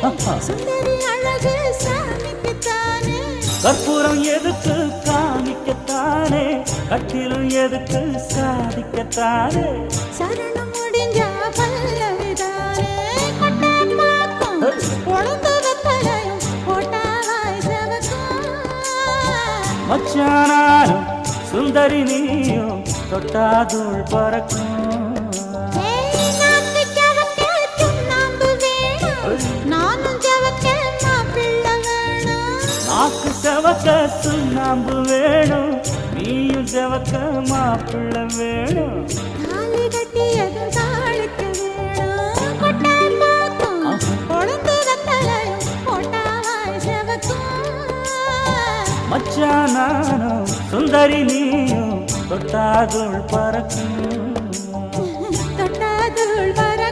சுந்தரி அழகு சாமிக்குத்தானே கற்பூரம் எதுக்கு காமிக்கத்தானே கட்டிலும் எதுக்கு சாதிக்கத்தானே சரணம் முடிஞ்சா பல்லவிதானே கொட்டை பாக்கும் பொழுது வெத்தலையும் போட்டாவாய் செவக்கும் மச்சானாரும் சுந்தரி நீயும் தொட்டாதுள் பறக்கும் நாக்கு செவக்க சுண்ணாம்பு வேணும் நீயும் செவக்க மாப்பிள்ளை வேணும் தாலி கட்டியதும் தாளிக்க வேணும் கொட்டை பாக்கும் பொழுது வெத்தலையும் போட்டாவாய் செவக்கும் மச்சானாரும் சுந்தரி நீயும் தொட்டாதுள் பறக்கும்